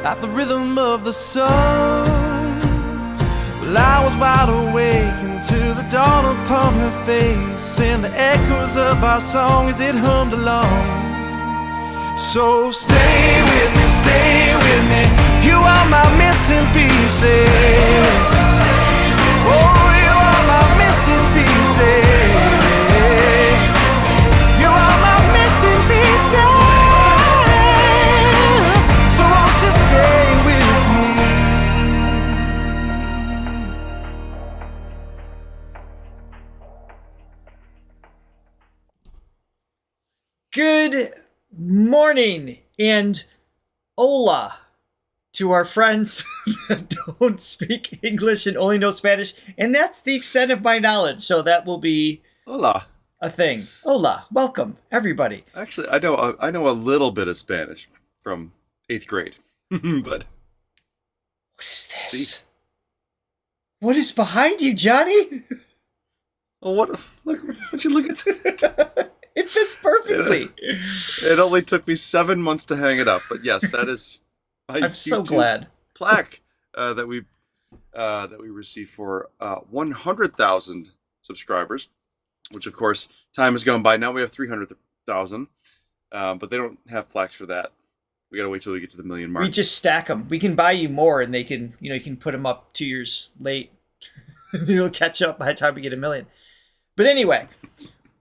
at the rhythm of the song. Well, I was wide awake until the dawn upon her face, and the echoes of our song as it hummed along. So stay with me, you are my missing pieces. Oh, you are my missing pieces. You are my missing pieces. So won't you stay with me? Good morning and hola to our friends that don't speak English and only know Spanish. And that's the extent of my knowledge. So that will be Hola. a thing. Hola. Welcome, everybody. Actually, I know a little bit of Spanish from 8th grade, but What is this? See? What is behind you, Johnny? oh, would you look at that? It fits perfectly. It only took me 7 months to hang it up, but yes, that is. I'm so glad. Plaque that we received for 100,000 subscribers, which of course time has gone by. Now we have 300,000, but they don't have plaques for that. We gotta wait till we get to the million mark. We just stack them. We can buy you more, and they can, you can put them up 2 years late. You'll catch up by the time we get a million. But anyway,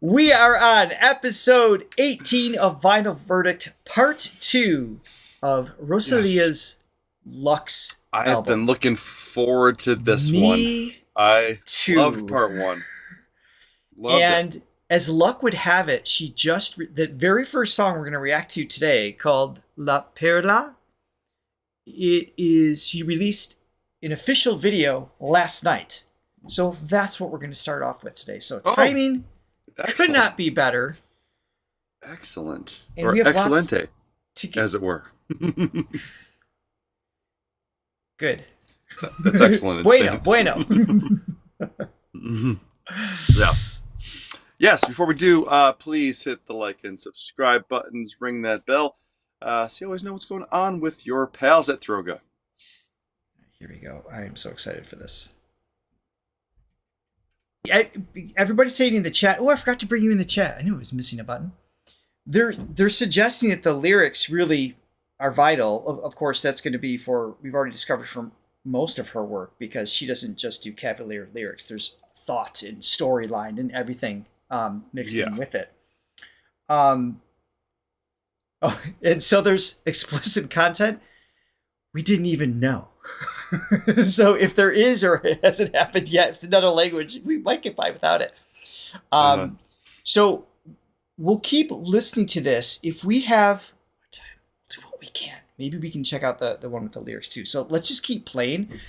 we are on episode 18 of Vinyl Verdict, part 2 of Rosalia's LUX I have album. been looking forward to this one. Me I too. loved part 1. Loved And it. as luck would have it, she just the very first song we're going to react to today, called La Perla. She released an official video last night. So that's what we're going to start off with today. So timing could Excellent. not be better. Excellent. And Or we have lots excelente, to get. as it were. Good. That's excellent. in Bueno, Spanish. bueno. Mhm. Yeah. Yes, before we do, please hit the like and subscribe buttons, ring that bell, so you always know what's going on with your pals at Throga. Here we go. I am so excited for this. Everybody's saying in the chat, oh, I forgot to bring you in the chat. I knew I was missing a button. They're suggesting that the lyrics really are vital. Of course, that's going to be we've already discovered from most of her work, because she doesn't just do cavalier lyrics. There's thought and storyline and everything mixed in with it. And so there's explicit content we didn't even know. So if there is, or it hasn't happened yet, if it's another language, we might get by without it. So we'll keep listening to this. If we have time, we'll do what we can. Maybe we can check out the one with the lyrics too. So let's just keep playing.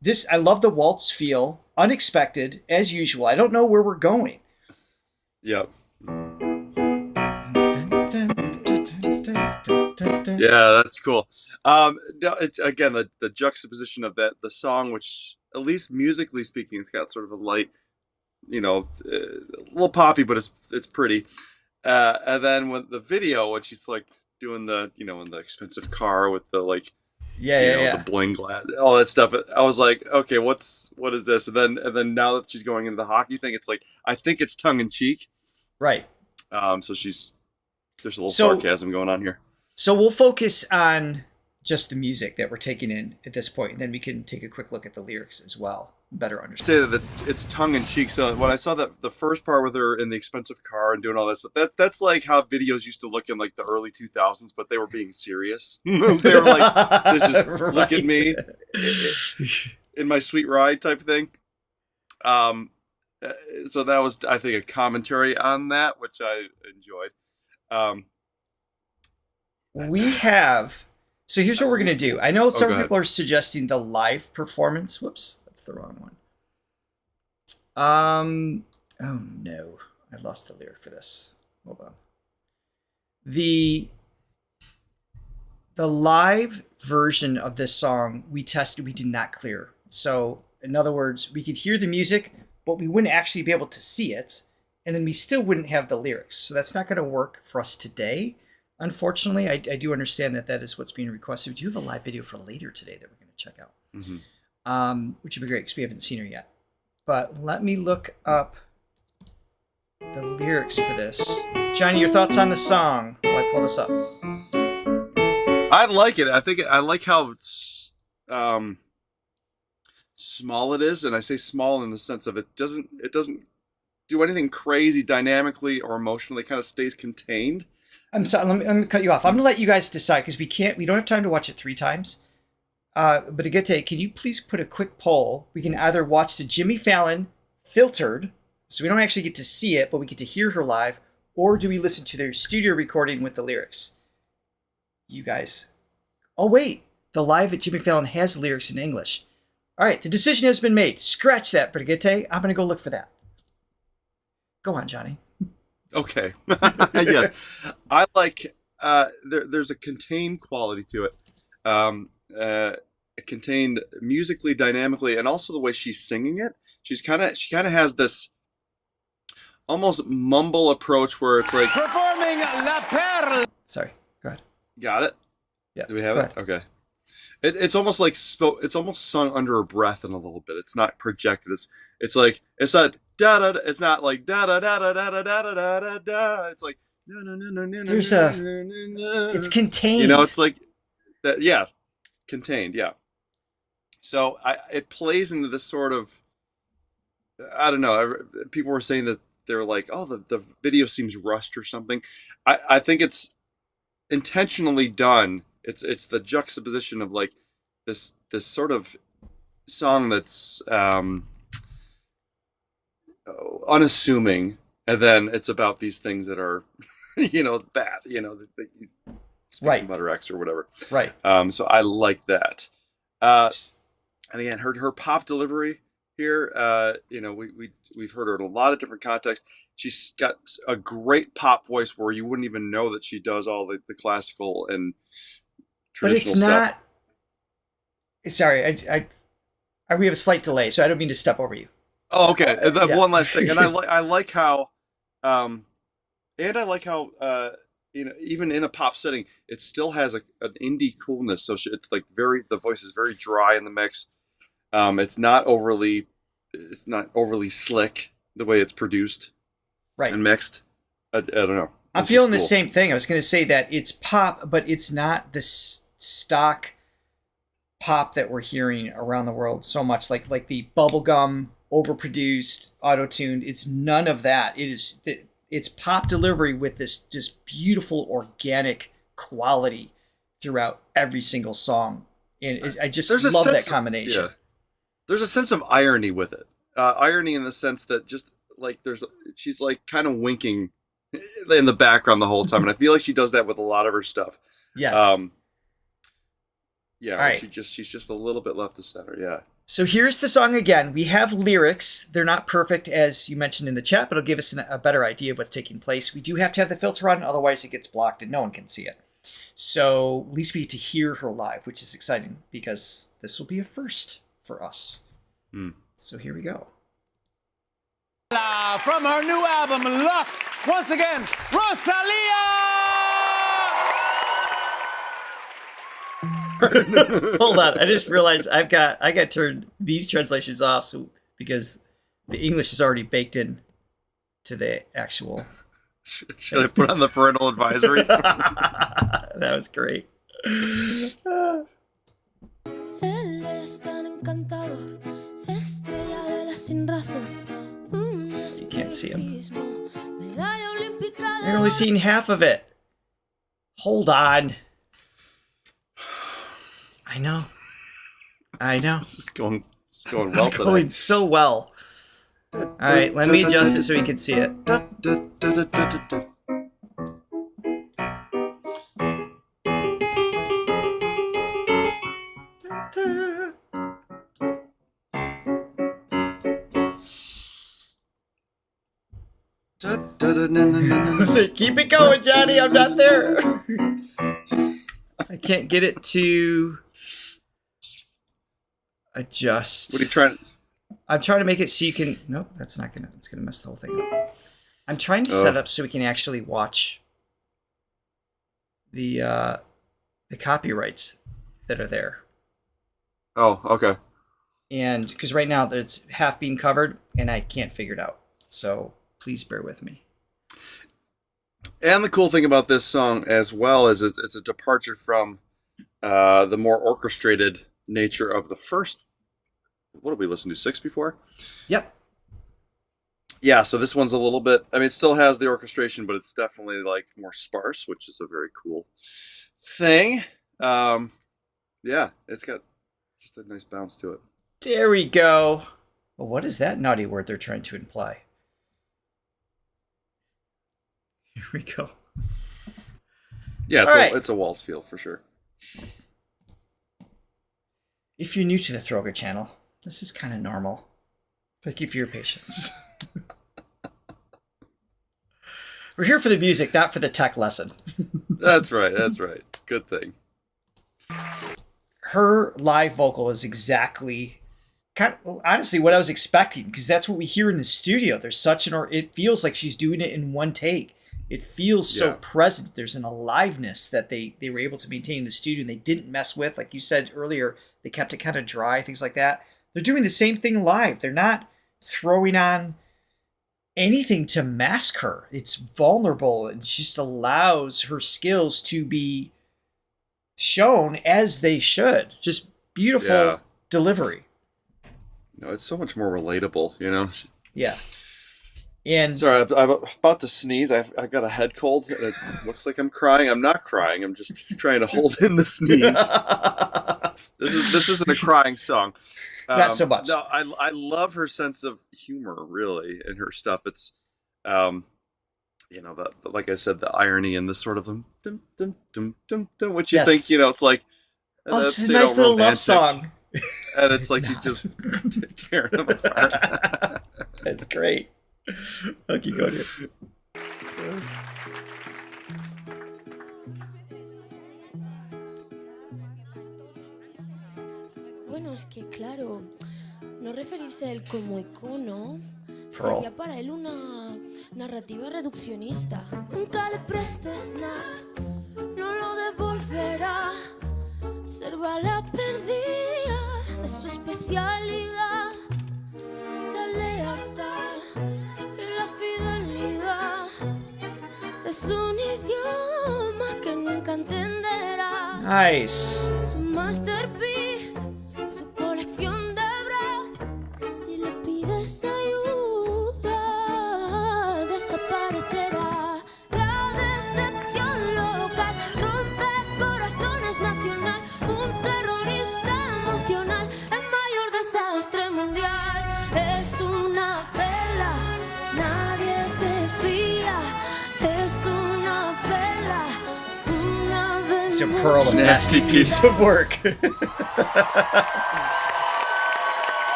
This, I love the waltz feel. Unexpected, as usual. I don't know where we're going. Yep. Yeah, that's cool. It's, again, the juxtaposition of the song, which, at least musically speaking, it's got sort of a light, a little poppy, but it's pretty. And then with the video, when she's like doing the, in the expensive car with the the bling glass, all that stuff. I was like, okay, what is this? And then now that she's going into the hockey thing, it's like, I think it's tongue in cheek. Right. So there's a little sarcasm going on here. So we'll focus on just the music that we're taking in at this point, and then we can take a quick look at the lyrics as well, better understand. Say that it's tongue in cheek. So when I saw that the first part with her in the expensive car and doing all that stuff, that's like how videos used to look in like the early 2000s, but they were being serious. They were like, "This is Right. Look at me in my sweet ride" type of thing. So that was, I think, a commentary on that, which I enjoyed. So here's what we're going to do. I know some people are suggesting the live performance. Whoops, that's the wrong one. Oh no, I lost the lyric for this. Hold on. The live version of this song we tested, we did not clear. So in other words, we could hear the music, but we wouldn't actually be able to see it. And then we still wouldn't have the lyrics. So that's not going to work for us today. Unfortunately, I do understand that is what's being requested. We do have a live video for later today that we're going to check out, which would be great because we haven't seen her yet. But let me look up the lyrics for this. Johnny, your thoughts on the song while I pull this up? I like it. I like how small it is, and I say small in the sense of it doesn't do anything crazy dynamically or emotionally. It kind of stays contained. I'm sorry. Let me cut you off. I'm gonna let you guys decide because we don't have time to watch it 3 times. But to get to it, can you please put a quick poll? We can either watch the Jimmy Fallon filtered, so we don't actually get to see it, but we get to hear her live, or do we listen to their studio recording with the lyrics? You guys. Oh wait, the live at Jimmy Fallon has lyrics in English. All right, the decision has been made. Scratch that, Brigitte. I'm gonna go look for that. Go on, Johnny. Okay. Yes, I like. There's a contained quality to it. Contained musically, dynamically, and also the way she's singing it. She kind of has this almost mumble approach where it's like Performing La Perla. Sorry, go ahead. Got it? Yeah. Do we have it? Okay. It's almost like it's almost sung under her breath in a little bit. It's not projected. It's like it's not da da. It's not like da da da da da da da da da da. It's like no no no no no. There's it's contained. You know, it's like that. Yeah, contained. Yeah. So it plays into this sort of, I don't know. People were saying that they're like, oh, the video seems rushed or something. I think it's intentionally done. It's the juxtaposition of like this sort of song that's unassuming, and then it's about these things that are, bad. Speaking about her ex or whatever. Right. So I like that. And again, her pop delivery here, we've heard her in a lot of different contexts. She's got a great pop voice where you wouldn't even know that she does all the classical and traditional stuff. But it's not. Sorry, we have a slight delay, so I don't mean to step over you. Oh, okay. Yeah. One last thing, and I like how, even in a pop setting, it still has an indie coolness. So it's like the voice is very dry in the mix. It's not overly slick the way it's produced, right, and mixed. I don't know. I'm feeling the same thing. I was going to say that it's pop, but it's not the stock pop that we're hearing around the world so much, like the bubblegum, overproduced, auto-tuned. It's none of that. It's pop delivery with this just beautiful organic quality throughout every single song, and I just love that combination. Yeah. There's a sense of irony with it. Irony in the sense that just like she's like kind of winking in the background the whole time, and I feel like she does that with a lot of her stuff. Yes. Yeah. Right. She's just a little bit left of center. Yeah. So here's the song again. We have lyrics. They're not perfect, as you mentioned in the chat, but it'll give us a better idea of what's taking place. We do have to have the filter on, otherwise it gets blocked and no one can see it. So at least we get to hear her live, which is exciting because this will be a first for us. So here we go. From her new album, LUX, once again, Rosalía! Hold on, I just realized I got to turn these translations off because the English is already baked in to the actual. Should I put on the parental advisory? That was great. You can't see him. You're only seeing half of it. Hold on. I know. This is going well It's today. going so well. All right, let me adjust it so you can see it. So keep it going, Johnny. I'm not there. I can't get it to adjust. What are you trying? I'm trying to make it so you can. Nope, that's not gonna. It's gonna mess the whole thing up. I'm trying to set up so we can actually watch the copyrights that are there. Oh, okay. And because right now it's half being covered and I can't figure it out. So please bear with me. And the cool thing about this song as well is it's a departure from the more orchestrated nature of the first. What did we listen to? 6 before? Yep. Yeah, so this one's a little bit. I mean, it still has the orchestration, but it's definitely like more sparse, which is a very cool thing. Yeah, it's got just a nice bounce to it. There we go. Well, what is that naughty word they're trying to imply? Here we go. Yeah, it's a waltz feel for sure. If you're new to the Throga channel, this is kind of normal. Thank you for your patience. We're here for the music, not for the tech lesson. That's right. That's right. Good thing. Her live vocal is exactly, honestly, what I was expecting, because that's what we hear in the studio. There's such it feels like she's doing it in one take. It feels so present. There's an aliveness that they were able to maintain in the studio, and they didn't mess with. Like you said earlier, they kept it kind of dry, things like that. They're doing the same thing live. They're not throwing on anything to mask her. It's vulnerable and just allows her skills to be shown as they should. Just beautiful delivery. No, it's so much more relatable, you know? Yeah. And sorry, I'm about to sneeze. I've got a head cold. And it looks like I'm crying. I'm not crying. I'm just trying to hold in the sneeze. This isn't a crying song. Not so much. No, I love her sense of humor, really, in her stuff. It's, you know, like I said, the irony and the sort of dum dum dum dum dum, which you think, you know, it's like this is a nice little love song, and it's like you just tearing them apart. It's great. I'll keep going here. Bueno, es que claro, no referirse a él como icono sería para él una narrativa reduccionista. Nunca le prestes nada, no lo devolverá. Ser bala perdida es su especialidad. La lealtad y la fidelidad es un idioma que nunca entenderá. Nice. Su masterpiece, su colección de bras. Si le pides ayuda, desaparecerá. La decepción local rompe corazones nacional. Un terrorista emocional, el mayor desastre mundial. Es una perla, nadie se fía. Es una perla, una de It's a pearl, a muchas. nasty piece of work. That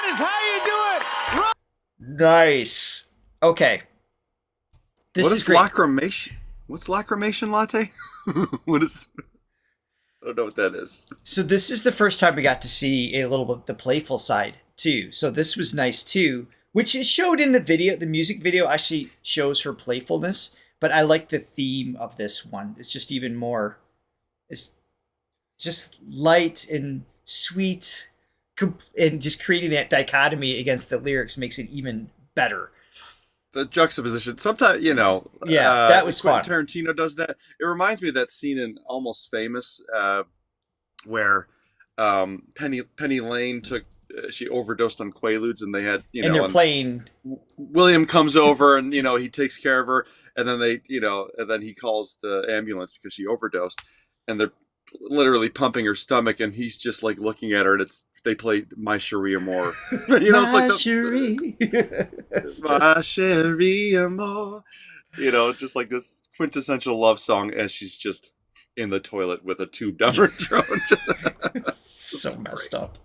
is how you do it. Nice. Okay. This What is is great. lacrimation? What's lacrimation latte? What is? I don't know what that is. So this is the first time we got to see a little bit the playful side too. So this was nice too, which is showed in the video. The music video actually shows her playfulness, but I like the theme of this one. It's just even more. It's just light and sweet, and just creating that dichotomy against the lyrics makes it even better. The juxtaposition. Sometimes, you know, that was fun. Quentin Tarantino does that. It reminds me of that scene in Almost Famous, where Penny Lane took. She overdosed on Quaaludes, and they had, you know, and they're playing. William comes over, and you know he takes care of her, and then and then he calls the ambulance because she overdosed, and they're literally pumping her stomach, and he's just like looking at her, and they play My Cherie Amour. You know, it's like Cherie. My Cherie Amour. You know, just like this quintessential love song as she's just in the toilet with a tube down her throat. So messed up.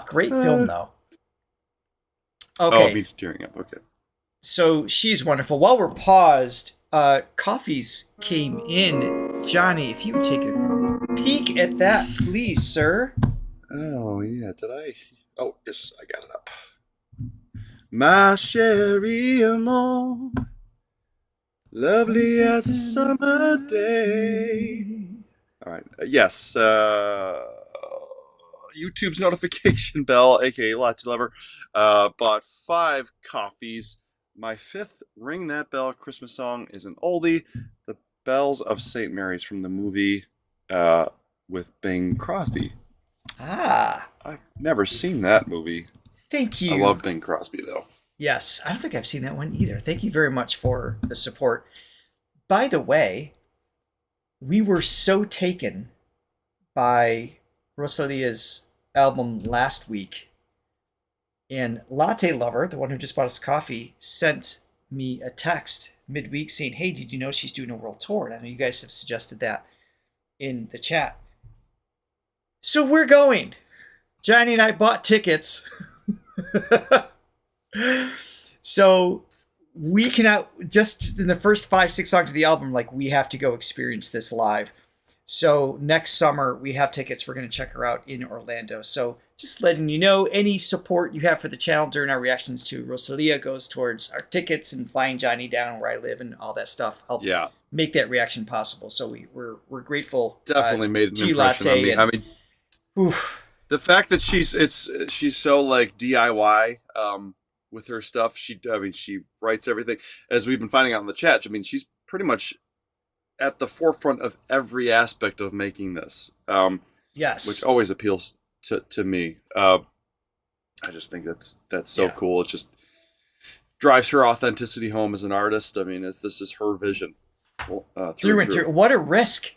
Great film though. Okay. Oh, it means tearing up. Okay. So she's wonderful. While we're paused, coffees came in. Johnny, if you would take a peek at that, please, sir. Oh, yeah. Did I? Oh, yes, I got it up. My Cherie Amour. Lovely as a summer day. All right. Yes. YouTube's notification bell, aka Latte Lover, bought 5 coffees. My 5th Ring That Bell Christmas song is an oldie, The Bells of St. Mary's from the movie with Bing Crosby. Ah, I've never seen that movie. thank you. I love Bing Crosby, though. Yes, I don't think I've seen that one either. Thank you very much for the support. By the way, we were so taken by Rosalia's album last week, and Latte Lover, the one who just bought us coffee, sent me a text midweek saying, "Hey, did you know she's doing a world tour?" And I know you guys have suggested that in the chat. So we're going. Johnny and I bought tickets. So we cannot, just in the first 5-6 songs of the album, like, we have to go experience this live. So next summer we have tickets. We're going to check her out in Orlando. So just letting you know, any support you have for the channel during our reactions to Rosalía goes towards our tickets and flying Johnny down where I live and all that stuff. Help make that reaction possible. So we're grateful. Definitely made an to impression on me. And, I mean, the fact that she's so like DIY with her stuff. She writes everything, as we've been finding out in the chat. I mean, she's pretty much at the forefront of every aspect of making this. Yes, which always appeals to me. I just think that's so cool. It just drives her authenticity home as an artist. I mean, this is her vision through and through. What a risk,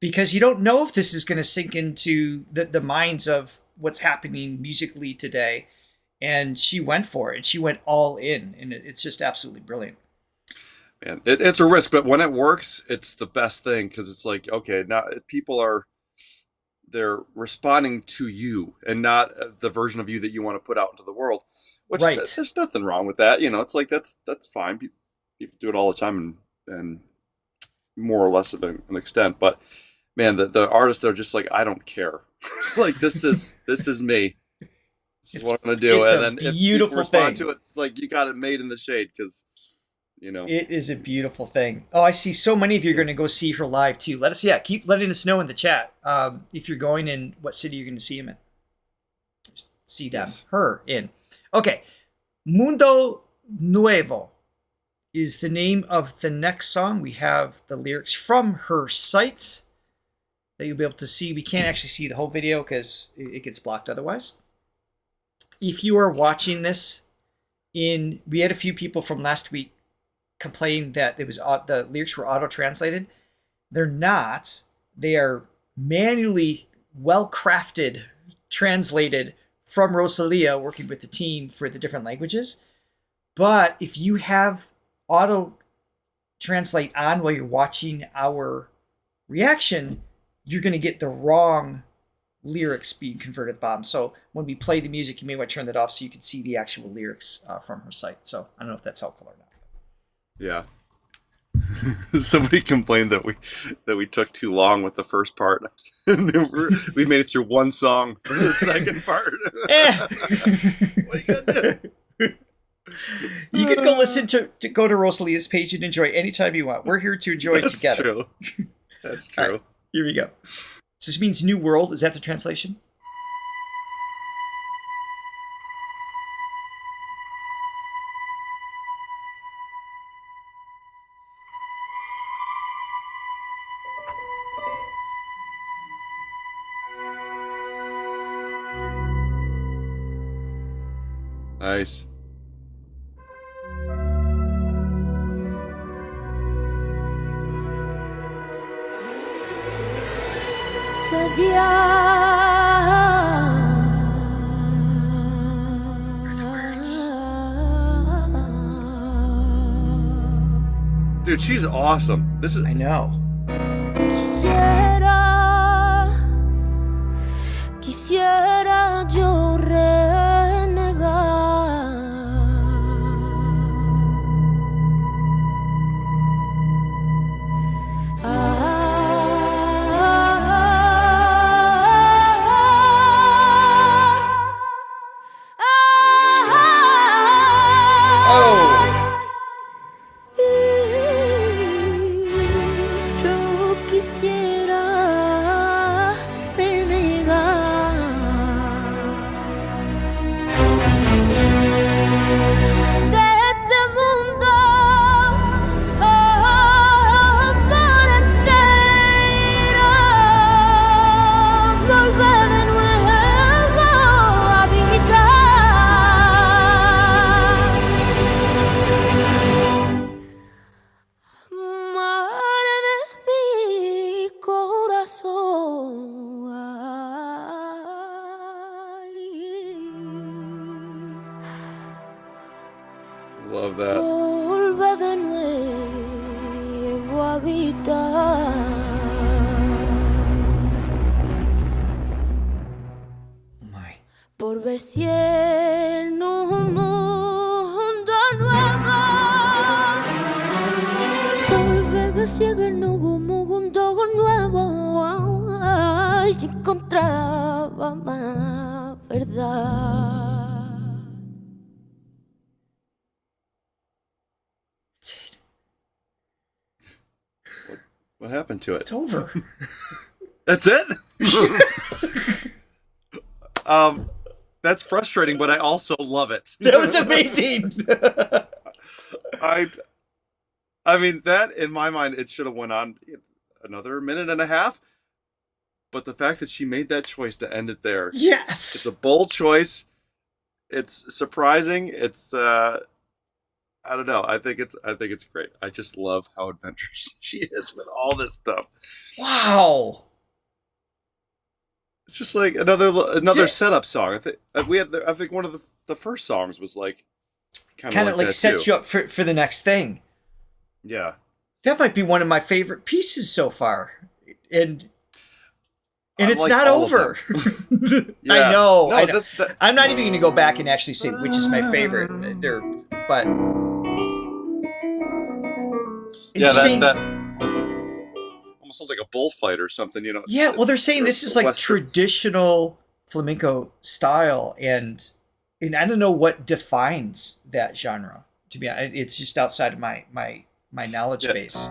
because you don't know if this is going to sink into the minds of what's happening musically today. And she went for it. She went all in, and it's just absolutely brilliant. Man, it's a risk, but when it works, it's the best thing, because it's like, okay, now people they're responding to you and not the version of you that you want to put out into the world. Which there's nothing wrong with that. You know, it's like that's fine. People do it all the time, and more or less of an extent. But man, the artists, they're just like, I don't care. Like, this is me. This is what I'm gonna do. It's and a then if beautiful people respond thing. to it, it's like, you got it made in the shade, because you know, it is a beautiful thing. Oh, I see so many of you are going to go see her live too. Let us, keep letting us know in the chat if you're going and what city you're going to see them in. See them, her in. Okay, Mundo Nuevo is the name of the next song. We have the lyrics from her site that you'll be able to see. We can't actually see the whole video because it gets blocked otherwise. If you are watching this we had a few people from last week complain that it was the lyrics were auto-translated. They're not. They are manually well-crafted, translated from Rosalía, working with the team for the different languages. But if you have auto-translate on while you're watching our reaction, you're going to get the wrong lyrics being converted at the bottom. So when we play the music, you may want to turn that off so you can see the actual lyrics from her site. So I don't know if that's helpful or not. Yeah. Somebody complained that we took too long with the first part. We made it through one song for the second part. What are you gonna do? You can go listen to go to Rosalía's page and enjoy anytime you want. We're here to enjoy it together. True. That's true. Right, here we go. So this means new world. Is that the translation? Nice. Dude, she's awesome. This is. I know. Quisiera yo renegar. Love that. Vuelve de nuevo a habitar. My. Por ver si en un mundo nuevo volver que sigue en un mundo nuevo y encontraba más verdad. That's it. What happened to it? It's over. That's it? That's frustrating, but I also love it. That was amazing. I mean, that in my mind, it should have went on another minute and a half. But the fact that she made that choice to end it there, Yes. it's a bold choice. It's surprising. It's I don't know. I think it's great. I just love how adventurous she is with all this stuff. Wow. It's just like another Yeah. setup song. I think one of the first songs was like kind Kind of of like that sets too. you up for the next thing. Yeah. That might be one of my favorite pieces so far. And I it's like not all of over. Yeah. I know. No, I know. that's I'm not even going to go back and actually say which is my favorite. But yeah, it's saying- that almost sounds like a bullfight or something, you know. yeah, well, they're saying this is like Western. traditional flamenco style, and I don't know what defines that genre. To be honest, it's just outside of my knowledge Yeah. base.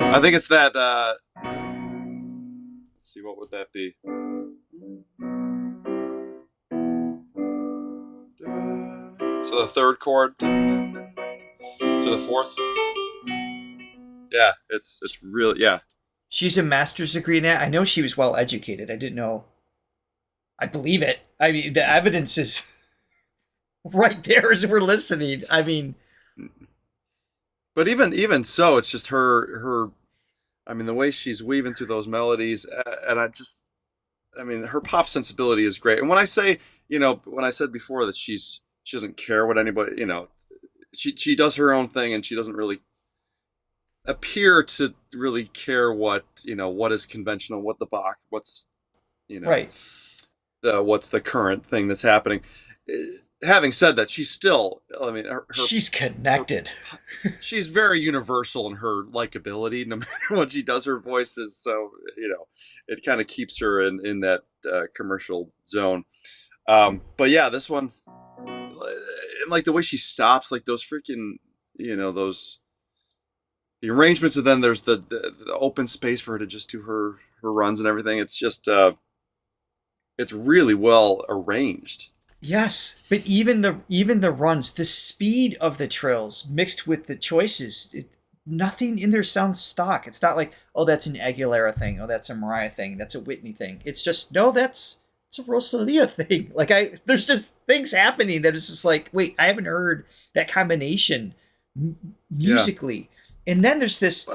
I think it's that. Let's see, what would that be? So the third chord to the fourth. Yeah, it's really, yeah. She's a master's degree in that. I know she was well educated. I didn't know. I believe it. I mean, the evidence is right there as we're listening. I mean, But even so, it's just her. I mean, the way she's weaving through those melodies, and I mean, her pop sensibility is great. And when I say, when I said before that she doesn't care what anybody, she does her own thing, and she doesn't really appear to really care what is conventional, what the Bach, what's right. what's the current thing that's happening. Having said that, she's still, I mean, She's connected. she's very universal in her likability. No matter what she does, her voice is so, it kind of keeps her in that commercial zone. But yeah, this one, and like the way she stops, like those freaking, those the arrangements, and then there's the open space for her to just do her runs and everything. It's just, it's really well arranged. Yes, but even the runs, the speed of the trills mixed with the choices, nothing in there sounds stock. It's not like, oh, that's an Aguilera thing, oh, that's a Mariah thing, that's a Whitney thing. It's just, no, it's a Rosalía thing. Like there's just things happening that is just like, wait, I haven't heard that combination musically. Yeah. And then there's this.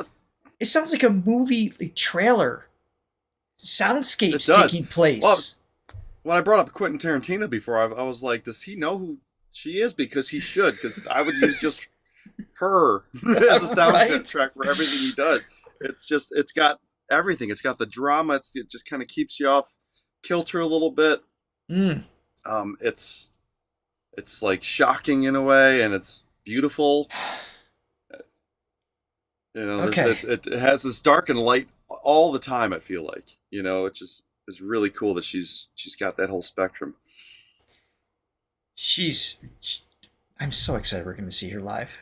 It sounds like a movie trailer. Soundscapes taking place. Well, when I brought up Quentin Tarantino before, I was like, does he know who she is? Because he should, because I would use just her as a soundtrack track for everything he does. It's got everything. It's got the drama. It just kind of keeps you off kilter a little bit. It's like shocking in a way, and it's beautiful. Okay. It has this dark and light all the time, I feel like. It just is really cool that she's got that whole spectrum. I'm so excited we're going to see her live.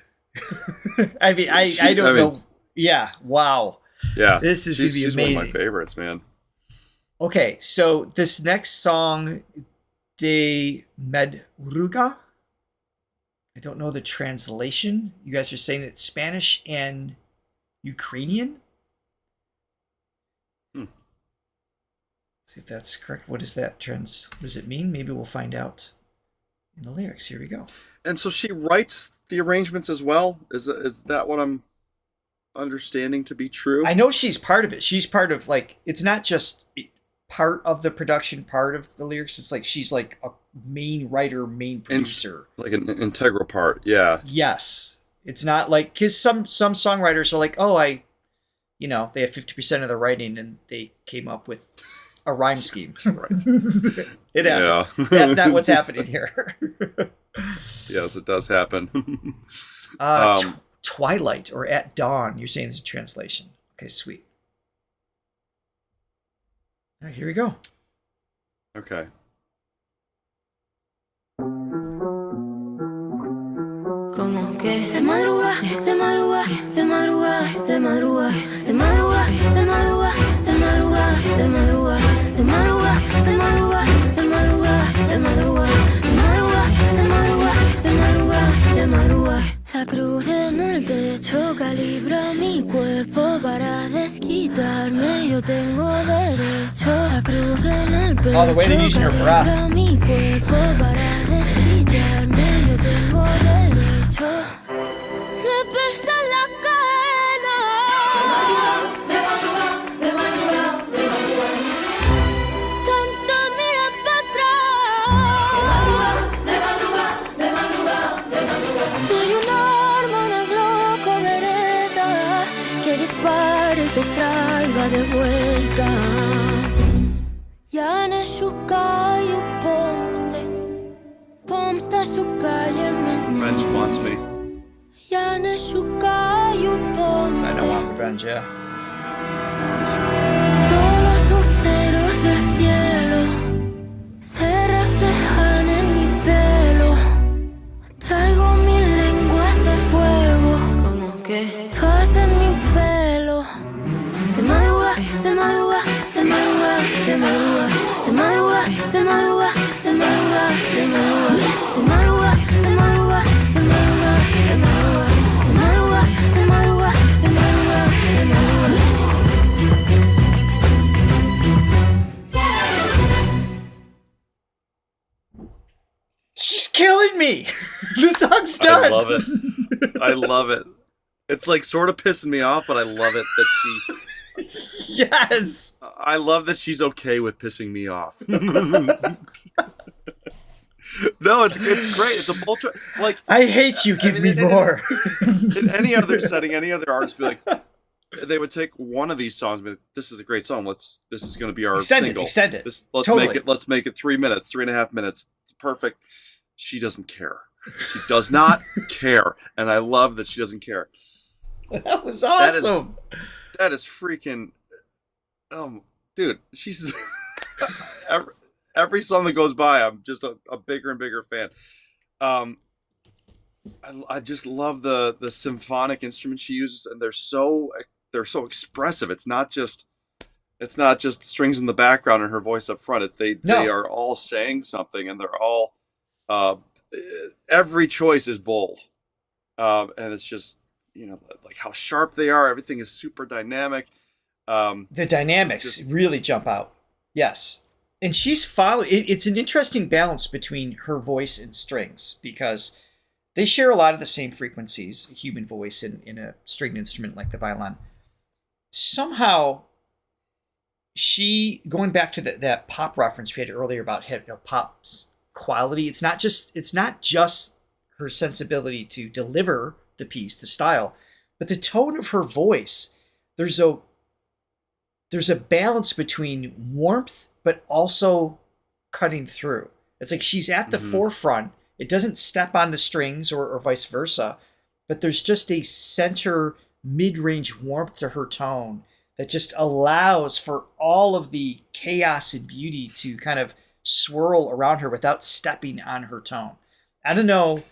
I mean, I don't know. Yeah. Wow. Yeah. This is going to be amazing. She's one of my favorites, man. Okay. So this next song, De Madruga, I don't know the translation. You guys are saying it's Spanish and Ukrainian? See if that's correct. What is that what does it mean? Maybe we'll find out in the lyrics. Here we go. And so she writes the arrangements as well? Is that what I'm understanding to be true? I know she's part of it. She's part of, like, it's not just part of the production, part of the lyrics. It's like she's like a main writer, main producer. Like an integral part. Yeah. Yes. It's not like, because some songwriters are like, oh, they have 50% of the writing and they came up with a rhyme scheme. It happens. Yeah. That's not what's happening here. Yes, it does happen. Twilight or At Dawn, you're saying it's a translation. Okay, sweet. All right, here we go. Okay. Como que de madrugada, de madrugada, de madrugada, de madrugada, de madrugada, de madrugada, de madrugada, de madrugada, de madrugada, de madrugada, de madrugada, de madrugada, de madrugada, de madrugada, de madrugada, de madrugada. La cruz en el pecho calibra mi cuerpo para desquitarme. Yo tengo derecho. La cruz en el pecho calibra mi cuerpo para desquitarme. Yo tengo derecho. Me pesa la cadena. De madrugada, de madrugada, de madrugada. Tanto mira para atrás. De madrugada, de madrugada, de madrugada. No hay un arma, una Glock o Beretta que dispare y te traiga de vuelta. Я не шукаю помсти шукає мене. Revenge wants me. Я не шукаю I помсти. don't want revenge, yeah. Todos los luceros del cielo se reflejan en mi pelo. Traigo mil lenguas de fuego, como que todas en mi pelo. De madrugada, de madrugada, de madrugada, de madrugada, de madrugada, de madrugada, de madrugada, de madrugada, de madrugada, de madrugada, de madrugada, de madrugada, de madrugada, de madrugada, de madrugada, de madrugada. She's killing me. The song's done. I love it. I love it. It's like sort of pissing me off, but I love it that she. Yes. I love that she's okay with pissing me off. No, it's great. It's a bold choice. Like, I hate you. Give me more. in any other setting, any other artist would be like, they would take one of these songs, but this is a great song. This is going to be our single. Extend it. Let's Totally. make it 3 minutes, 3.5 minutes. It's perfect. She doesn't care. She does not care, and I love that she doesn't care. That was awesome. That is freaking. Dude, she's every song that goes by, I'm just a bigger and bigger fan. I just love the symphonic instruments she uses, and they're so expressive. It's not just strings in the background and her voice up front. They are all saying something, and they're all every choice is bold, and it's just like how sharp they are. Everything is super dynamic. The dynamics really jump out. Yes. And she's following. It's an interesting balance between her voice and strings because they share a lot of the same frequencies, a human voice in a stringed instrument like the violin. Somehow, she, going back to that pop reference we had earlier about pop's quality, it's not just her sensibility to deliver the piece, the style, but the tone of her voice. There's a balance between warmth but also cutting through. It's like she's at the forefront. It doesn't step on the strings or vice versa, but there's just a center mid-range warmth to her tone that just allows for all of the chaos and beauty to kind of swirl around her without stepping on her tone. I don't know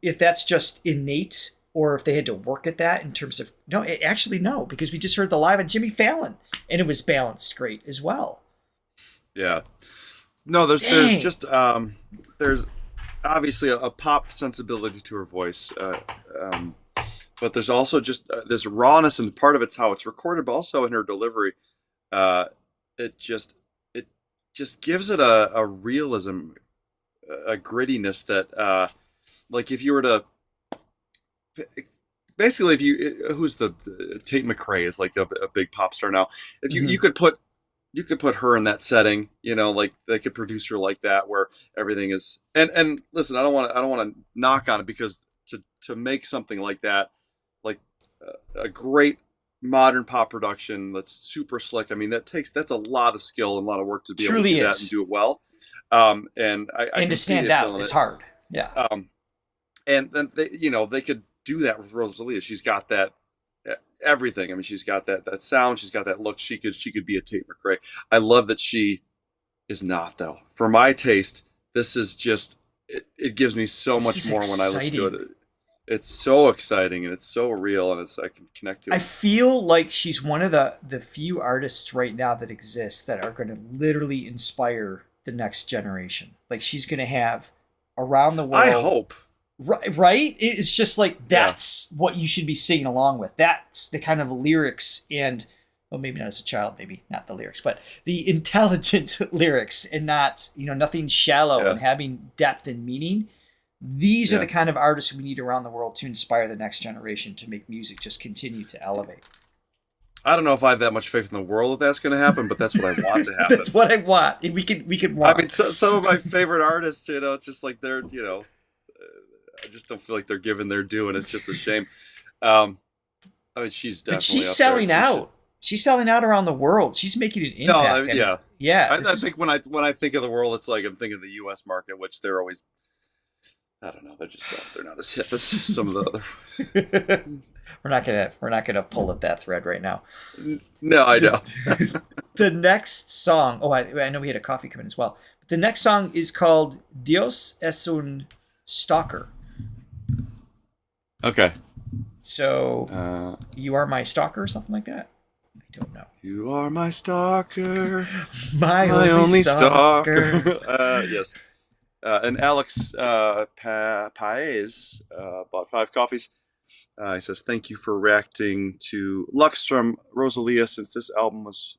if that's just innate or if they had to work at that in terms of... No, because we just heard the live on Jimmy Fallon, and it was balanced great as well. Yeah. No, there's just there's obviously a pop sensibility to her voice, but there's also just this rawness, and part of it's how it's recorded, but also in her delivery. It just gives it a realism, a grittiness that, like if you were to, basically, if you, who's the Tate McRae is like a big pop star now. If you could put you could put her in that setting, like they could produce her like that, where everything is. And listen, I don't want to knock on it, because to make something like that, like a great modern pop production that's super slick. I mean, that's a lot of skill and a lot of work to be able to do that and do it well. And to stand out is hard. Yeah. And then they could do that with Rosalía. She's got that everything. I mean, she's got that sound. She's got that look. She could be a Tate McRae. I love that she is not, though. For my taste, this is just it gives me so much more when I listen to it. It's so exciting and it's so real, and I can connect to it. I feel like she's one of the few artists right now that exists that are going to literally inspire the next generation. Like, she's going to have around the world. I hope. Right? It's just like, that's what you should be singing along with. That's the kind of lyrics and, well, maybe not as a child, maybe not the lyrics, but the intelligent lyrics, and not, nothing shallow and having depth and meaning. These are the kind of artists we need around the world to inspire the next generation to make music just continue to elevate. I don't know if I have that much faith in the world that's going to happen, but that's what I want to happen. That's what I want. We could want. I mean, some of my favorite artists, it's just like they're, I just don't feel like they're given their due, and it's just a shame. I mean, she's definitely. But she's selling out. She's selling out around the world. She's making an impact. No, yeah. I think when I think of the world, it's like I'm thinking of the U.S. market, which they're always. I don't know. They're not as hip as some of the other. We're not gonna pull at that thread right now. No, I know. The next song. Oh, I know we had a coffee come in as well. But the next song is called "Dios es un stalker." Okay. So, you are my stalker, or something like that. I don't know. You are my stalker, my only stalker. Yes. And Alex Paez bought 5 coffees. He says, thank you for reacting to LUX from Rosalía. Since this album was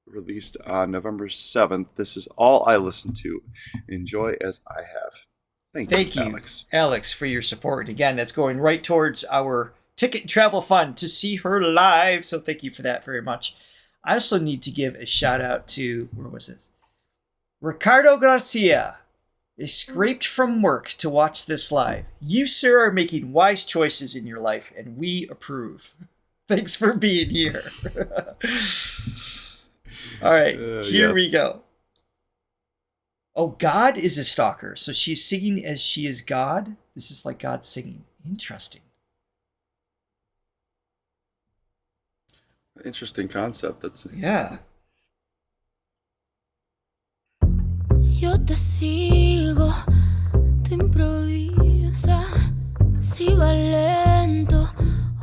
released on November 7th, this is all I listen to. Enjoy as I have. Thank you, Alex, for your support. Again, that's going right towards our ticket travel fund to see her live. So thank you for that very much. I also need to give a shout out to, where was this? Ricardo Garcia. Escaped from work to watch this live. You, sir, are making wise choices in your life, and we approve. Thanks for being here. All right, here we go. Oh, God is a stalker. So she's singing as she is God. This is like God singing. Interesting. Interesting concept. Yeah. Yo te sigo, te improvisa, si vas lento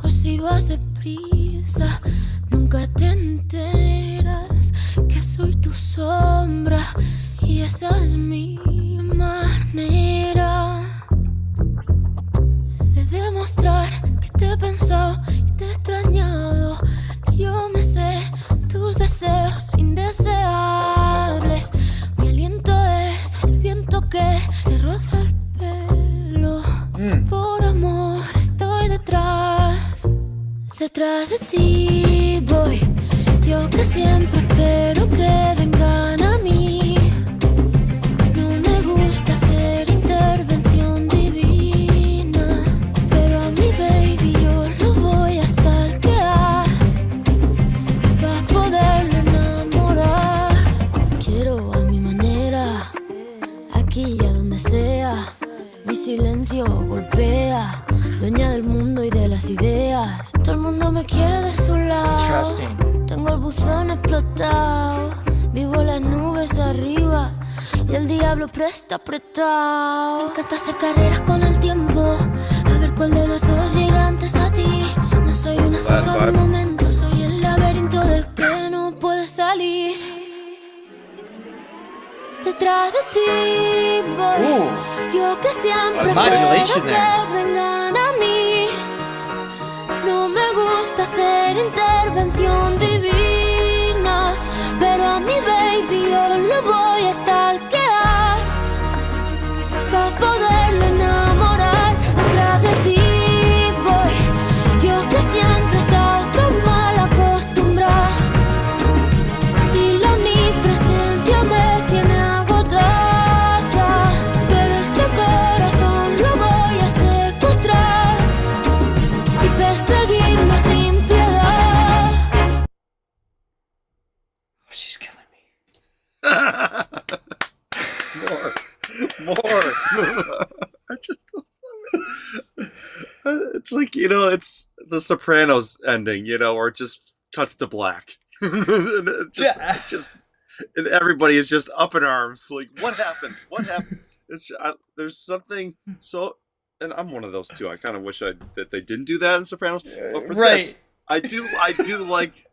o si vas deprisa, nunca te enteras que soy tu sombra y esa es mi manera de demostrar que te he pensado y te he extrañado, que yo me sé tus deseos indeseables. Mi aliento es el viento que te roza el pelo. Por amor estoy detrás de ti voy. Yo que siempre espero que vengan a mí. No me gusta hacer intervención divina, pero a mi baby yo lo voy a stalkear para poderlo enamorar. Quiero a mi manera, aquí y a donde sea. Mi silencio golpea, dueña del mundo y de las ideas. Todo el mundo me quiere de su lado. Tengo el buzón explotado, vivo las nubes arriba y el diablo presta apretado. Me encanta hacer carreras con el tiempo, a ver cuál de los dos llega antes a ti. No soy una zorra de momento, soy el laberinto del que no puedes salir. Detrás de ti voy, yo que siempre espero que vengan a mí. No me gusta hacer intervención divina, pero a mi baby yo lo voy a stalkear para poderlo enamorar. Detrás de ti voy, yo que siempre he estado tan mal acostumbrada, y la única more. I just it's like, it's the Sopranos ending, where it just cuts to black. And and everybody is just up in arms, like, what happened? What happened? There's something so, and I'm one of those too. I kind of wish that they didn't do that in Sopranos, but for this, I do like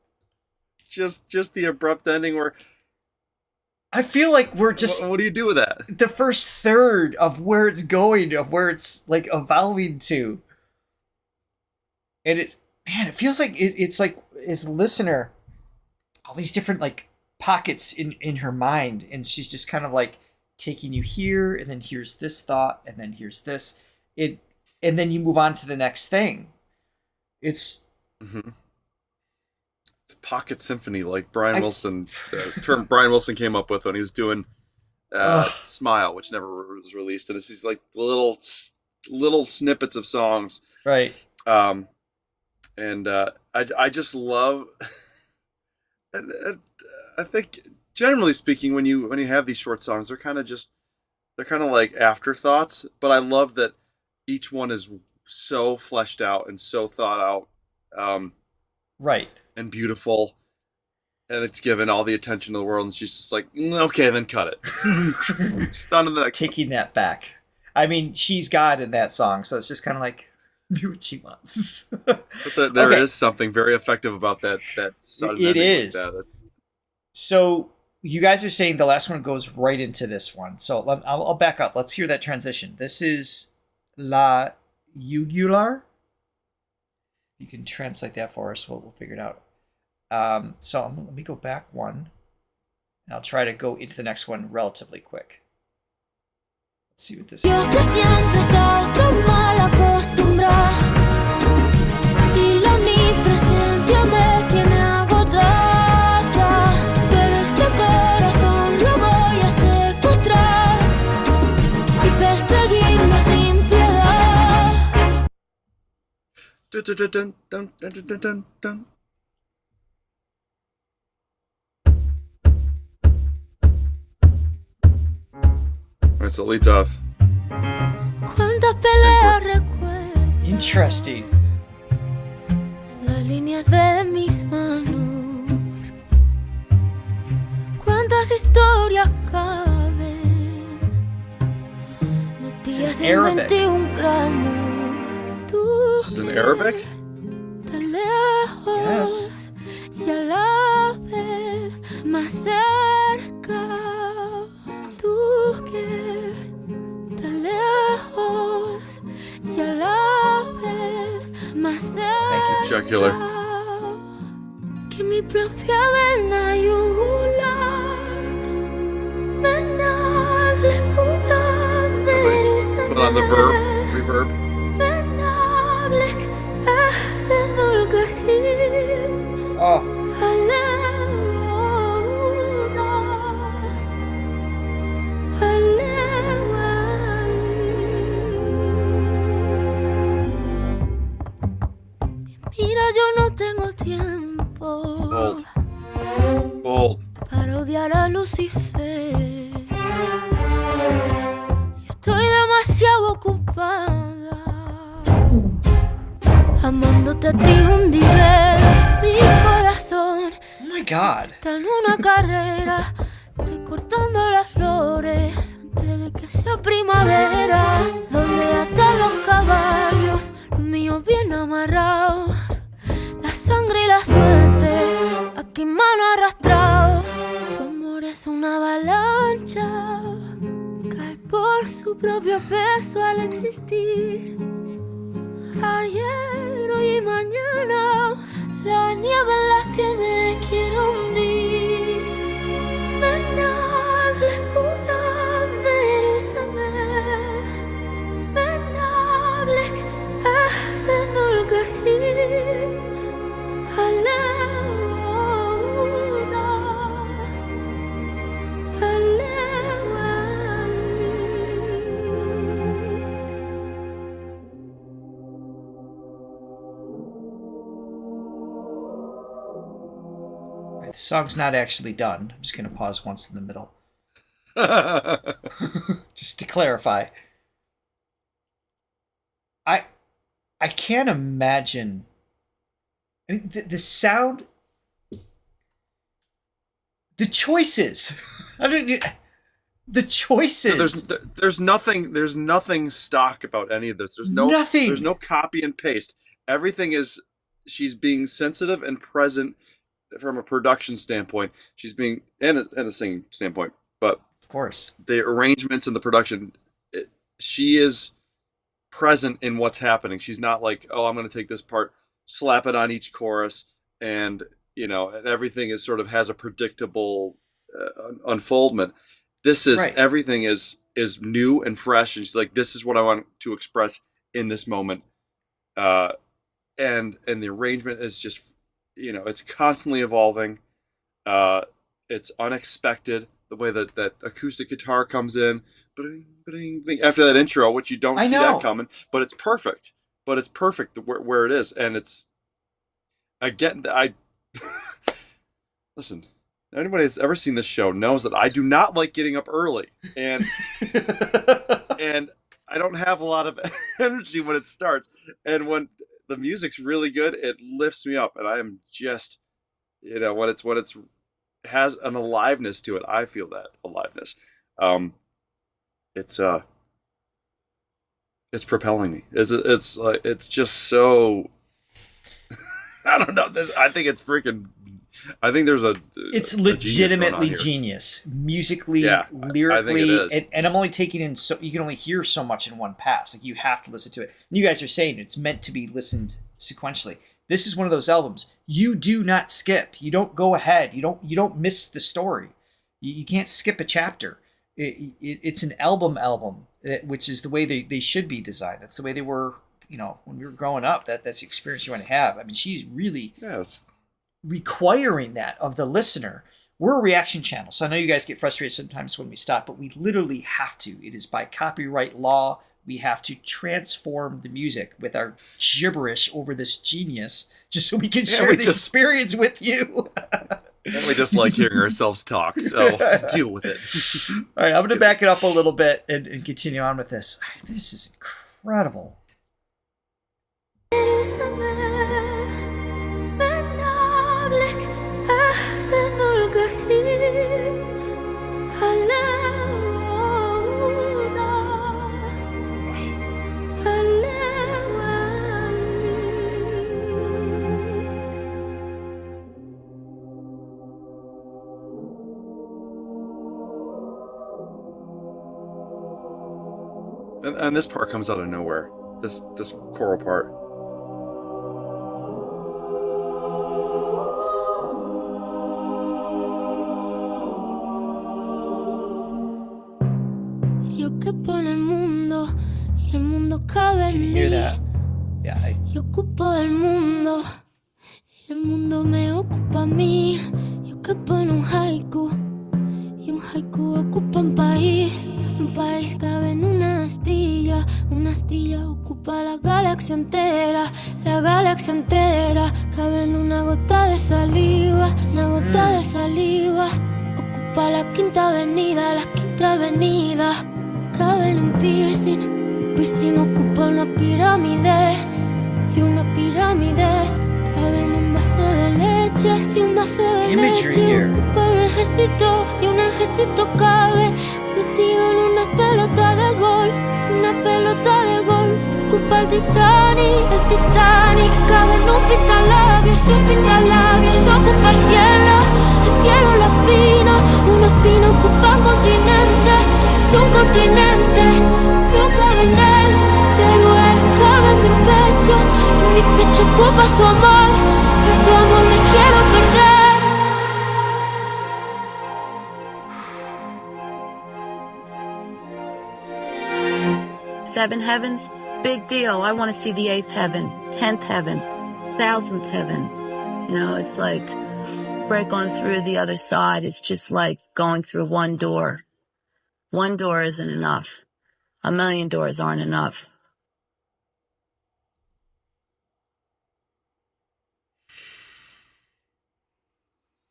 just the abrupt ending where I feel like we're just. What do you do with that? The first third of where it's going, of where it's like evolving to, and it feels like it's like as a listener, all these different like pockets in her mind, and she's just kind of like taking you here, and then here's this thought, and then here's this, and then you move on to the next thing. It's. Mm-hmm. Pocket symphony, like Brian Wilson, the term Brian Wilson came up with when he was doing Smile, which never was released, and it's these like little snippets of songs, right? And I just love, and I think generally speaking, when you have these short songs, they're kind of like afterthoughts, but I love that each one is so fleshed out and so thought out, right. And beautiful, and it's given all the attention in the world, and she's just like, okay, then cut it. Stunned in the next taking that back. I mean, she's God in that song, so it's just kind of like, do what she wants. But there is something very effective about that sudden it is. Like that. So you guys are saying the last one goes right into this one. So I'll back up. Let's hear that transition. This is La Jugular. You can translate that for us. We'll figure it out. So let me go back one, and I'll try to go into the next one relatively quick. Let's see what this is. Dun, dun, dun, dun, dun, dun, dun. Alright, so it leads off. Interesting. Las líneas de mis manos. Cuántas historias caben metidas en 21 gramos. This is in Arabic? Tan lejos, yes. Y a la vez más cerca. Tú que tan lejos y a la vez más cerca. Thank you, Jugular. Que mi propia vena yugular me nagle cuda me put on the reverb. Oh. Mira, yo no tengo tiempo. Bold. Para odiar a Lucifer. Estoy demasiado ocupada amándote a ti un nivel. Mi corazón. Oh my God. Está en una carrera. Estoy cortando las flores antes de que sea primavera. Donde están los caballos, los míos bien amarrados. La sangre y la suerte, aquí mano arrastrado. Tu amor es una avalancha. Cae por su propio peso al existir. Ayer, hoy y mañana, la nieve en la que me quiero hundir. Menagle kuda merusame. Menaglek ahden kahim. Faleuda. The song's not actually done. I'm just going to pause once in the middle. Just to clarify. I can't imagine. I mean, the sound, the choices. I don't. The choices. There's nothing stock about any of this. Nothing. There's no copy and paste. Everything is, she's being sensitive and present from a production standpoint. She's being, and a singing standpoint, but Of course. the arrangements and the production, she is present in what's happening. She's not like, oh, I'm going to take this part, slap it on each chorus, and and everything is sort of has a predictable unfoldment. This is, Right. everything is new and fresh, and she's like, this is what I want to express in this moment. And the arrangement is just, it's constantly evolving. It's unexpected, the way that acoustic guitar comes in, after that intro, which you don't I see know. that coming, but it's perfect. But it's perfect where it is, and it's, again, listen. Anybody that's ever seen this show knows that I do not like getting up early, and and I don't have a lot of energy when it starts, and when the music's really good, it lifts me up, and I am just, when it's has an aliveness to it, I feel that aliveness. It's propelling me. It's just so, I don't know. I think it's freaking. I think there's It's a genius going on legitimately here. genius, musically, Yeah, lyrically, I think it is. and I'm only taking in, so you can only hear so much in one pass. Like, you have to listen to it. And you guys are saying it's meant to be listened sequentially. This is one of those albums you do not skip. You don't go ahead. You don't miss the story. You can't skip a chapter. It's an album, which is the way they should be designed. That's the way they were. When we were growing up, that's the experience you want to have. I mean, she's really requiring that of the listener. We're a reaction channel, so I know you guys get frustrated sometimes when we stop, but we literally have to. It is by copyright law. We have to transform the music with our gibberish over this genius, just so we can share the experience with you. We just like hearing ourselves talk, so deal with it. All right, I'm going to back it up a little bit and continue on with this. This is incredible. And this part comes out of nowhere. This choral part. Yo quepo en el mundo y el mundo cabe en Can you hear mí. that? Yeah. Yo ocupo el mundo y el mundo me ocupa a mí. Yo quepo en un haiku y un haiku ocupa un país. Un país cabe en una astilla ocupa la galaxia entera. La galaxia entera cabe en una gota de saliva. Una gota de saliva ocupa la quinta avenida. La quinta avenida cabe en un piercing ocupa una pirámide. Y una pirámide cabe en un vaso de leche. Y un vaso de Imagery leche here. ocupa un ejército. Y un ejército cabe metido en una pelota de golf. Una pelota de golf ocupa el Titanic. El Titanic cabe en un pintalabios. Un pintalabios ocupa el cielo los pinos. Unos pinos ocupan continente. Y un continente no cabe en él, pero él cabe en mi pecho. Y mi pecho ocupa su amor. En su amor me quiero perder. Seven heavens, big deal. I want to see the 8th heaven, 10th heaven, 1000th heaven. It's like break on through the other side. It's just like going through one door. One door isn't enough. 1,000,000 doors aren't enough.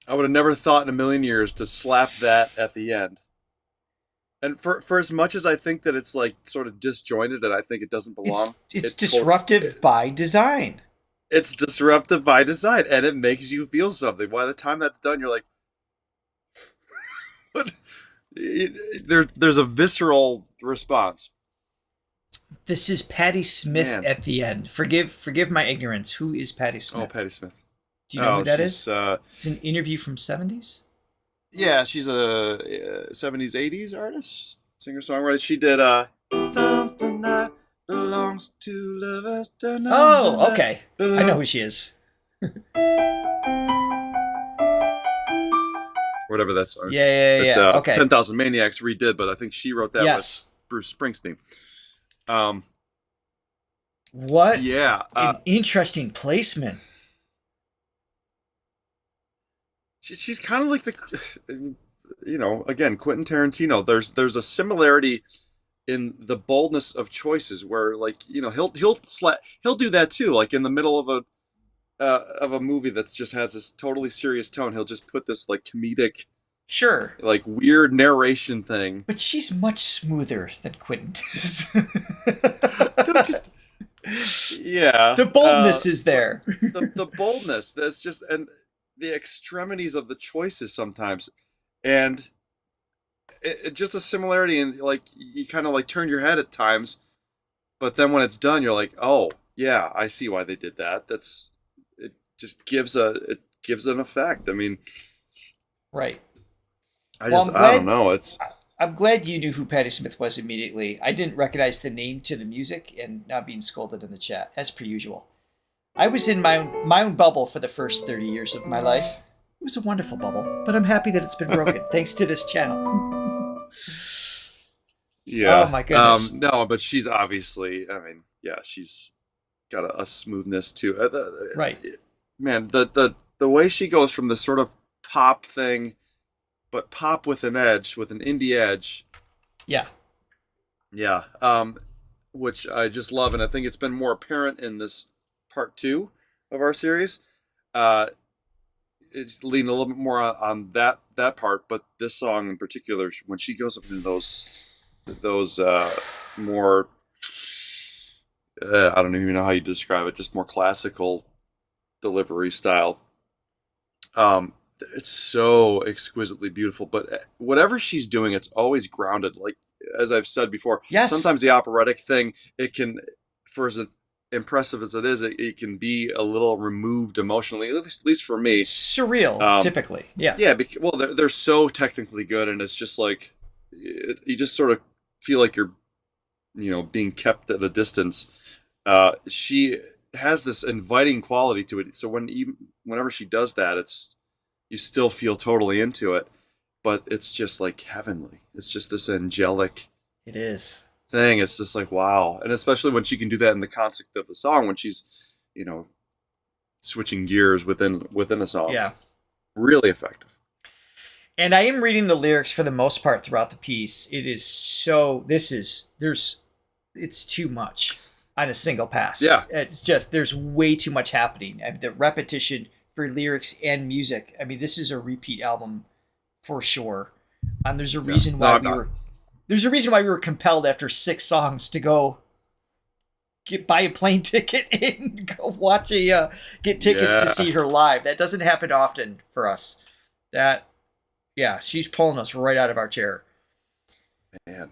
I would have never thought in a million years to slap that at the end. And for as much as I think that it's like sort of disjointed and I think it doesn't belong, It's disruptive by design. it's disruptive by design, and it makes you feel something. By the time that's done, you're like, what? There's a visceral response. This is Patti Smith Man. at the end. Forgive my ignorance. Who is Patti Smith? Oh, Patti Smith. Do you know who that she's, is? It's an interview from 70s. Yeah, she's a 70s, 80s artist, singer-songwriter. She did the night belongs to lovers. Oh, okay. I know who she is. Whatever that song. Yeah. Okay. 10,000 Maniacs redid, but I think she wrote that Yes. with Bruce Springsteen. What Yeah. an interesting placement. She's kind of like again, Quentin Tarantino. There's a similarity in the boldness of choices where, like, he'll do that too. Like in the middle of a movie that just has this totally serious tone, he'll just put this like comedic, Sure. like weird narration thing. But she's much smoother than Quentin is. Yeah, The boldness is there. the boldness that's just, and the extremities of the choices sometimes, and it just a similarity in, like, you kind of like turn your head at times, but then when it's done you're like, oh yeah, I see why they did that. It just gives an effect. I mean, Right. I Well, don't know, I'm glad you knew who Patti Smith was immediately. I didn't recognize the name to the music, and now being scolded in the chat, as per usual. I was in my own bubble for the first 30 years of my life. It was a wonderful bubble, but I'm happy that it's been broken thanks to this channel. yeah. Oh my goodness. No, but she's obviously, I mean, yeah, she's got a smoothness to it. Right. Man, the way she goes from this sort of pop thing, but pop with an edge, with an indie edge. Yeah. Yeah. Which I just love, and I think it's been more apparent in this part 2 of our series. It's leaning a little bit more on that part, but this song in particular, when she goes up into those more, I don't even know how you describe it, just more classical delivery style. It's so exquisitely beautiful, but whatever she's doing, it's always grounded. Like, as I've said before, Yes. sometimes the operatic thing, it can, for as impressive as it is, it can be a little removed emotionally, at least for me. It's surreal, typically. Yeah. Yeah, well, they're so technically good, and it's just like, you just sort of feel like you're, being kept at a distance. She has this inviting quality to it, so whenever she does that, you still feel totally into it, but it's just like heavenly. It's just this angelic It is. thing. It's just like, wow. And especially when she can do that in the concept of the song, when she's, switching gears within a song. Yeah. Really effective. And I am reading the lyrics for the most part throughout the piece. It is it's too much on a single pass. Yeah. It's just, there's way too much happening. I mean, the repetition for lyrics and music. I mean, this is a repeat album for sure. And there's a reason why there's a reason why we were compelled after 6 songs to go buy a plane ticket and go watch get tickets to see her live. That doesn't happen often for us. She's pulling us right out of our chair. Man.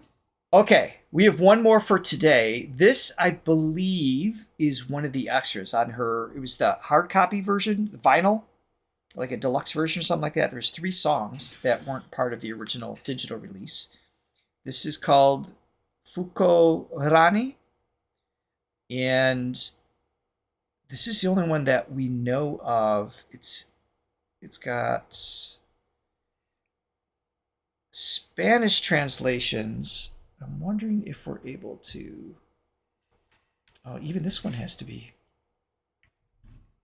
Okay, we have one more for today. This, I believe, is one of the extras on her. It was the hard copy version, the vinyl, like a deluxe version or something like that. There's 3 songs that weren't part of the original digital release. This is called Fuko Rani, and this is the only one that we know of. It's got Spanish translations. I'm wondering if we're able to... Oh, even this one has to be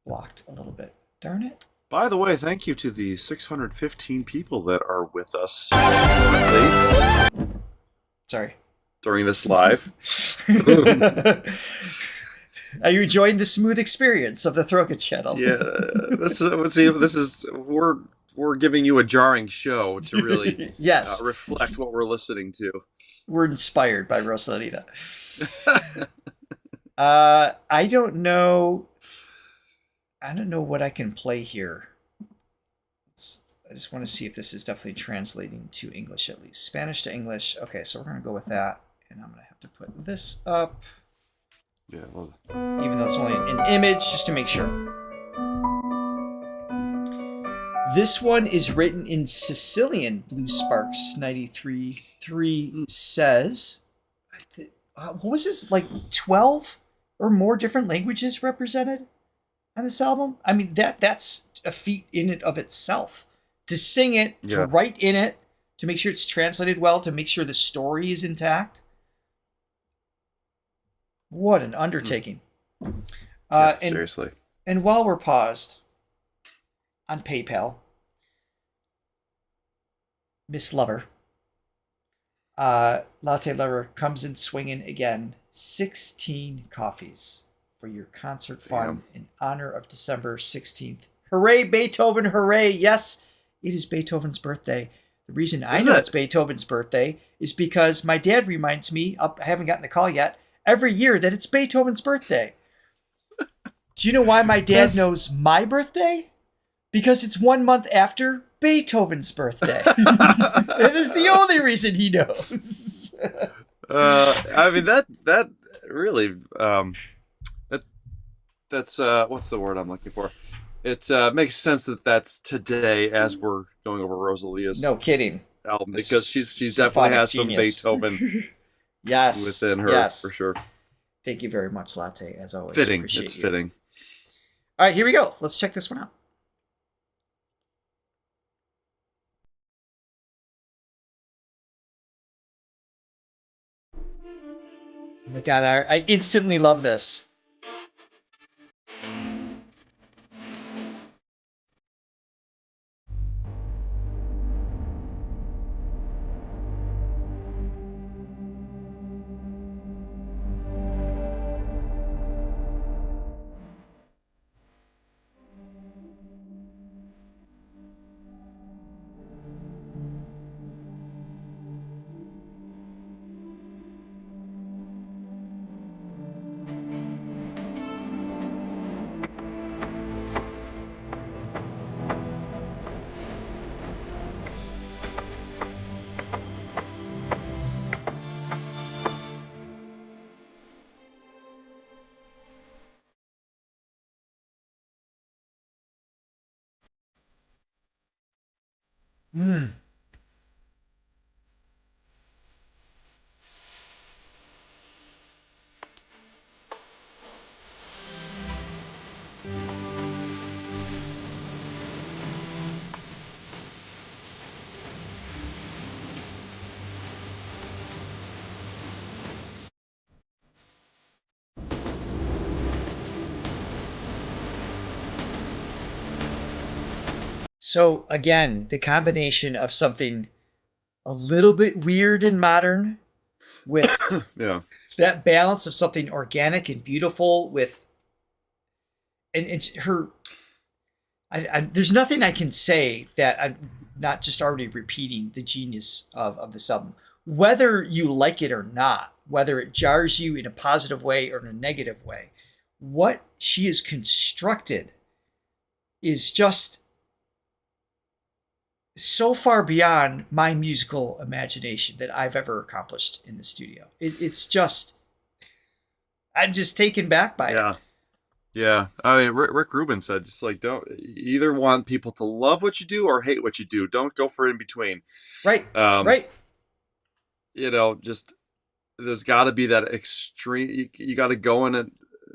blocked a little bit. Darn it. By the way, thank you to the 615 people that are with us Sorry. during this live. Are you enjoying the smooth experience of the Throga channel? Yeah, we're we're giving you a jarring show to really Yes. reflect what we're listening to. We're inspired by Rosalía. I don't know. I don't know what I can play here. I just want to see if this is definitely translating to English at least. Spanish to English. Okay, so we're going to go with that. And I'm going to have to put this up. Yeah. Well, even though it's only an image, just to make sure. This one is written in Sicilian. Blue Sparks 93.3 says, what was this, like 12 or more different languages represented on this album? I mean, that's a feat in and of itself. To sing it, to write in it, to make sure it's translated well, to make sure the story is intact. What an undertaking. seriously. And while we're paused on PayPal, Miss Lover, Latte Lover comes in swinging again. 16 coffees for your concert fund in honor of December 16th. Hooray, Beethoven, hooray. Yes, it is Beethoven's birthday. The reason I know it's Beethoven's birthday is because my dad reminds me, I haven't gotten the call yet, every year that it's Beethoven's birthday. Do you know why my dad knows my birthday? Because it's 1 month after Beethoven's birthday. It is the only reason he knows. I mean that really that's what's the word I'm looking for? It makes sense that that's today as we're going over Rosalía's album because she's definitely has some Beethoven within her for sure. Thank you very much, Latte, as always. Fitting. It's fitting. All right, here we go. Let's check this one out. Oh my God, I instantly love this. So again, the combination of something a little bit weird and modern with that balance of something organic and beautiful with, and it's her. There's nothing I can say that I'm not just already repeating the genius of this album. Whether you like it or not, whether it jars you in a positive way or in a negative way, what she has constructed is just so far beyond my musical imagination that I've ever accomplished in the studio. It's just, I'm just taken back by it. Yeah. I mean, Rick Rubin said, just like, don't either want people to love what you do or hate what you do. Don't go for in between. Right. Right. You know, just, there's got to be that extreme, you got to go in it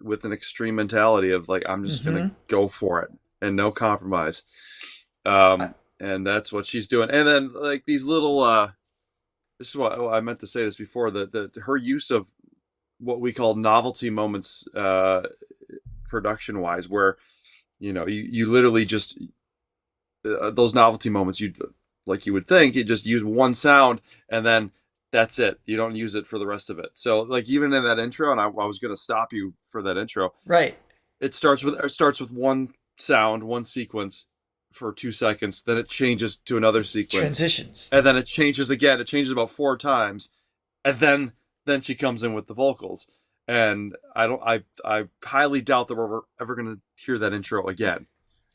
with an extreme mentality of like, I'm just going to go for it and no compromise. And that's what she's doing. And then like these little, this is what I meant to say this before, her use of what we call novelty moments, production wise, where, you know, you literally just, those novelty moments, you would think you just use one sound and then that's it. You don't use it for the rest of it. So like even in that intro, and I was going to stop you for that intro. Right. It starts with one sound, one sequence for 2 seconds, then it changes to another sequence, Transitions. and then it changes again. It changes about 4 times, and then she comes in with the vocals. And I highly doubt that we're ever going to hear that intro again.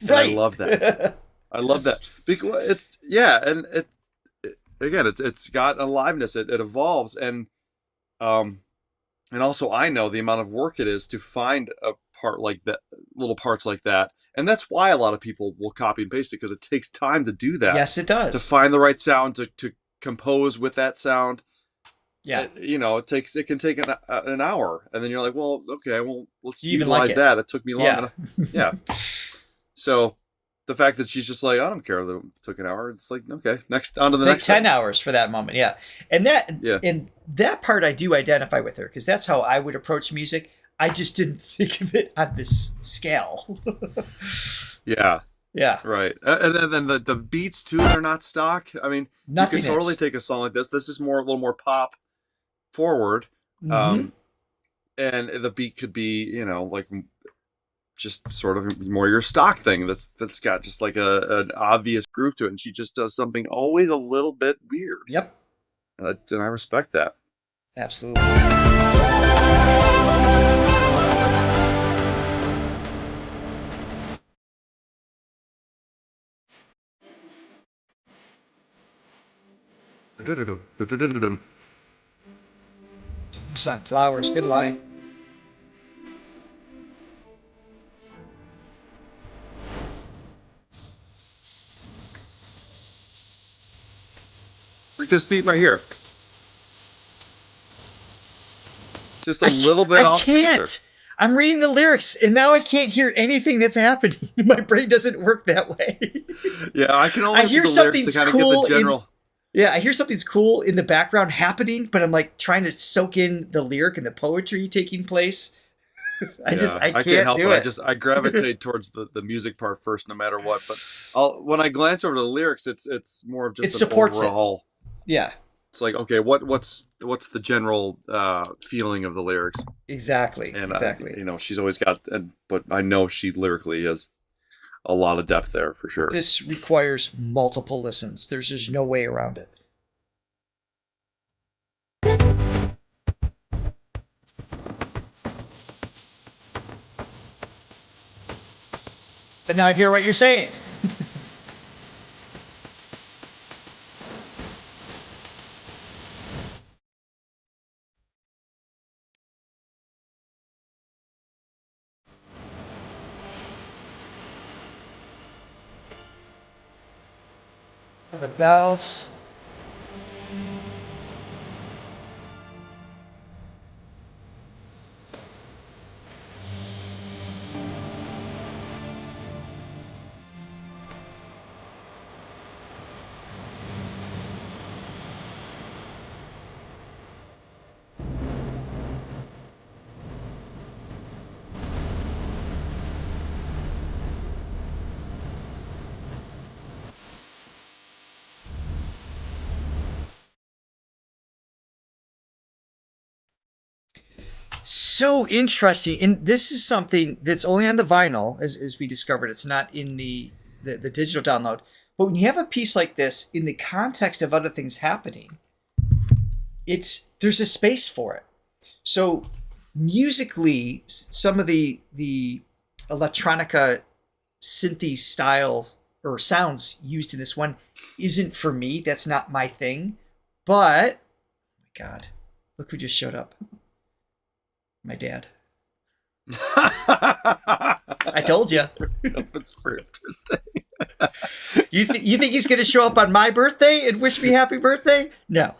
And Right. I love that. I love that because it's got aliveness. It evolves, and also I know the amount of work it is to find a part like that, little parts like that, and that's why a lot of people will copy and paste it, because it takes time to do that. Yes, it does. To find the right sound, to compose with that sound. Yeah. It can take an hour, and then you're like, well, okay, well, let's You even like utilize it. that. It took me long Yeah. enough. Yeah. So the fact that she's just like, I don't care that it took an hour. It's like, okay, next on to the Take next 10 thing. hours for that moment. Yeah. And that part I do identify with her, because that's how I would approach music. I just didn't think of it on this scale. Yeah. Yeah. Right. And then the beats too, they're not stock. I mean, Nothing you can totally is. take a song like this. This is a little more pop forward. Mhm. And the beat could be, like just sort of more your stock thing that's got just like an obvious groove to it, and she just does something always a little bit weird. Yep. And I respect that. Absolutely. Sunflowers, good line. Like this beat right here, just a little bit I off kilter. can't. I'm reading the lyrics, and now I can't hear anything that's happening. My brain doesn't work that way. Yeah, I can only I hear see the lyrics to something's kind of cool get the general. Yeah, I hear something's cool in the background happening, but I'm like trying to soak in the lyric and the poetry taking place. I can't help do it. it. I gravitate towards the music part first, no matter what. But when I glance over the lyrics, it's more of just It supports it. overall. Yeah, It's like, okay, what's the general feeling of the lyrics? exactly. And exactly. she's always got, but I know she lyrically has a lot of depth there for sure. This requires multiple listens. There's just no way around it. But now I hear what you're saying. The bells. So interesting. And this is something that's only on the vinyl, as we discovered. It's not in the digital download. But when you have a piece like this in the context of other things happening, there's a space for it. So musically, some of the electronica synthy style or sounds used in this one isn't for me. That's not my thing. But oh my God, look who just showed up. My dad. I told you. It's for your birthday. You think he's going to show up on my birthday and wish me happy birthday? No.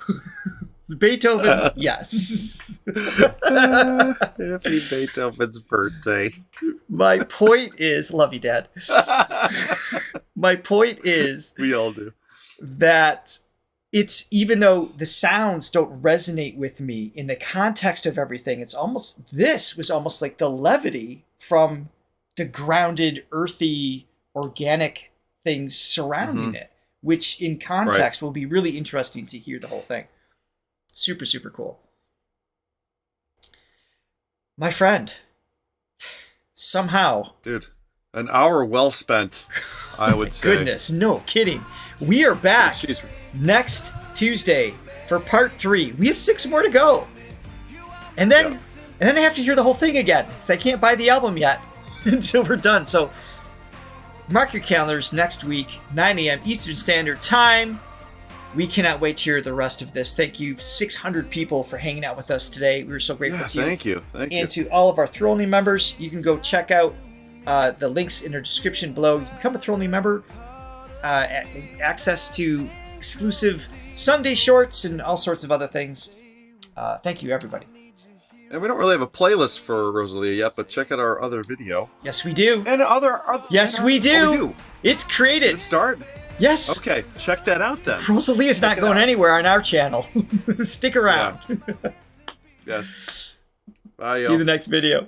Beethoven, yes. Happy Beethoven's birthday. My point is, love you, Dad. My point is, We all do. that it's, even though the sounds don't resonate with me in the context of everything, this was almost like the levity from the grounded, earthy, organic things surrounding it, which in context will be really interesting to hear the whole thing. Super, super cool. My friend, somehow, Dude, An hour well spent, I would say. Goodness, no kidding. We are back Jeez. next Tuesday for part 3. We have 6 more to go. And then I have to hear the whole thing again because I can't buy the album yet until we're done. So mark your calendars next week, 9 a.m. Eastern Standard Time. We cannot wait to hear the rest of this. Thank you, 600 people, for hanging out with us today. We were so grateful to you. Thank you. And to all of our Thrill Only members, you can go check out the links in the description below. You can become a Thrill Only member, access to exclusive Sunday shorts and all sorts of other things. Thank you, everybody. And we don't really have a playlist for Rosalía yet, but check out our other video. Yes, we do. And other Yes, we do. Oh, we do. It's created. Did it start? Yes. Okay, check that out then. Rosalia's not going anywhere on our channel. Stick around. Yes. Bye, See you in the next video.